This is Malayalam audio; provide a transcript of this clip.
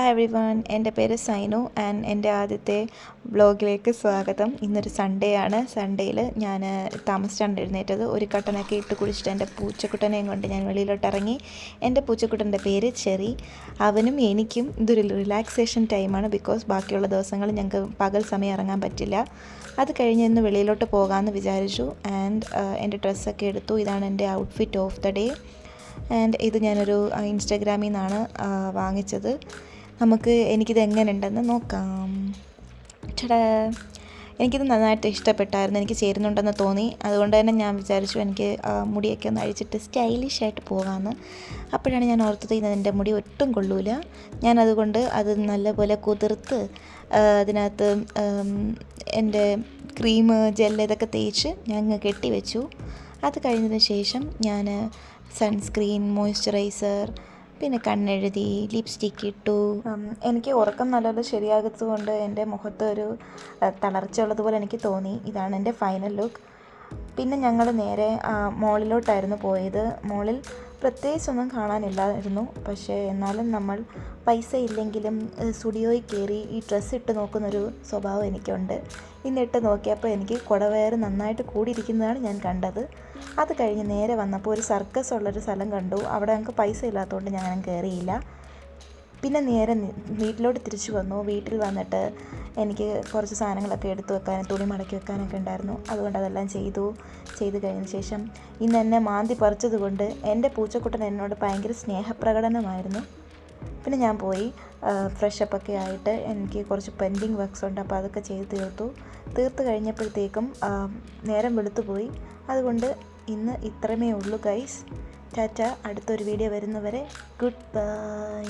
ഹായ് എവ്രി വൺ, എൻ്റെ പേര് സൈനു ആൻഡ് എൻ്റെ ആദ്യത്തെ വ്ളോഗിലേക്ക് സ്വാഗതം. ഇന്നൊരു സൺഡേ ആണ്. സൺഡേയിൽ ഞാൻ താമസിച്ചാണ് എഴുന്നേറ്റത്. ഒരു കട്ടനൊക്കെ ഇട്ട് കുടിച്ചിട്ട് എൻ്റെ പൂച്ചക്കുട്ടനെയും കൊണ്ട് ഞാൻ വെളിയിലോട്ട് ഇറങ്ങി. എൻ്റെ പൂച്ചക്കുട്ടൻ്റെ പേര് ചെറി. അവനും എനിക്കും ഇതൊരു റിലാക്സേഷൻ ടൈമാണ്. ബിക്കോസ് ബാക്കിയുള്ള ദിവസങ്ങൾ ഞങ്ങൾക്ക് പകൽ സമയം ഇറങ്ങാൻ പറ്റില്ല. അത് കഴിഞ്ഞ് ഇന്ന് വെളിയിലോട്ട് പോകാമെന്ന് വിചാരിച്ചു. ആൻഡ് എൻ്റെ ഡ്രസ്സൊക്കെ എടുത്തു. ഇതാണ് എൻ്റെ outfit of the day. And ഇത് ഞാനൊരു ഇൻസ്റ്റാഗ്രാമിൽ നിന്നാണ് വാങ്ങിച്ചത്. എനിക്കിത് എങ്ങനെ ഉണ്ടെന്ന് നോക്കാം. ചേട്ടാ, എനിക്കിത് നന്നായിട്ട് ഇഷ്ടപ്പെട്ടായിരുന്നു. എനിക്ക് ചേരുന്നുണ്ടെന്ന് തോന്നി. അതുകൊണ്ട് തന്നെ ഞാൻ വിചാരിച്ചു എനിക്ക് മുടിയൊക്കെ ഒന്ന് അഴിച്ചിട്ട് സ്റ്റൈലിഷായിട്ട് പോകാമെന്ന്. അപ്പോഴാണ് ഞാൻ ഓർത്തത് എൻ്റെ മുടി ഒട്ടും കൊള്ളൂല. ഞാനതുകൊണ്ട് അത് നല്ലപോലെ കുതിർത്ത് അതിനകത്ത് എൻ്റെ ക്രീം ജെല്ല് ഇതൊക്കെ തേച്ച് ഞാൻ കെട്ടി വെച്ചു. അത് കഴിഞ്ഞതിന് ശേഷം ഞാൻ സൺസ്ക്രീൻ, മോയ്സ്ചറൈസർ, പിന്നെ കണ്ണെഴുതി, ലിപ്സ്റ്റിക്ക് ഇട്ടു. എനിക്ക് ഉറക്കം നല്ലപോലെ ശരിയാകത്തുകൊണ്ട് എൻ്റെ മുഖത്ത് ഒരു തളർച്ച ഉള്ളതുപോലെ എനിക്ക് തോന്നി. ഇതാണ് എൻ്റെ ഫൈനൽ ലുക്ക്. പിന്നെ ഞങ്ങൾ നേരെ മോളിലോട്ടായിരുന്നു പോയത്. മോളിൽ പ്രത്യേകിച്ചൊന്നും കാണാനില്ലായിരുന്നു. പക്ഷേ എന്നാലും നമ്മൾ പൈസ ഇല്ലെങ്കിലും സ്റ്റുഡിയോയിൽ കയറി ഈ ഡ്രസ്സ് ഇട്ട് നോക്കുന്നൊരു സ്വഭാവം എനിക്കുണ്ട്. ഇന്നിട്ട് നോക്കിയപ്പോൾ എനിക്ക് കുടവയറ് നന്നായിട്ട് കൂടിയിരിക്കുന്നതാണ് ഞാൻ കണ്ടത്. അത് കഴിഞ്ഞ് നേരെ വന്നപ്പോൾ ഒരു സർക്കസ് ഉള്ളൊരു സ്ഥലം കണ്ടു. അവിടെ ഞങ്ങൾക്ക് പൈസ ഇല്ലാത്തതുകൊണ്ട് ഞാൻ കയറിയില്ല. പിന്നെ നേരെ വീട്ടിലോട്ട് തിരിച്ചു വന്നു. വീട്ടിൽ വന്നിട്ട് എനിക്ക് കുറച്ച് സാധനങ്ങളൊക്കെ എടുത്തു വെക്കാനും തുണി മടക്കി വെക്കാനൊക്കെ ഉണ്ടായിരുന്നു. അതുകൊണ്ട് അതെല്ലാം ചെയ്ത് കഴിഞ്ഞ ശേഷം ഇന്ന് എന്നെ മാന്തി പറിച്ചത് കൊണ്ട് എൻ്റെ പൂച്ചക്കുട്ടൻ എന്നോട് ഭയങ്കര സ്നേഹപ്രകടനമായിരുന്നു. പിന്നെ ഞാൻ പോയി ഫ്രഷപ്പൊക്കെ ആയിട്ട് എനിക്ക് കുറച്ച് പെൻഡിങ് വർക്ക്സ് ഉണ്ട്. അപ്പോൾ അതൊക്കെ തീർത്ത് കഴിഞ്ഞപ്പോഴത്തേക്കും നേരം വെളുത്തു പോയി. അതുകൊണ്ട് ഇന്ന് ഇത്രമേ ഉള്ളൂ ഗൈസ്. ടാറ്റ. അടുത്തൊരു വീഡിയോ വരുന്നവരെ ഗുഡ് ബൈ.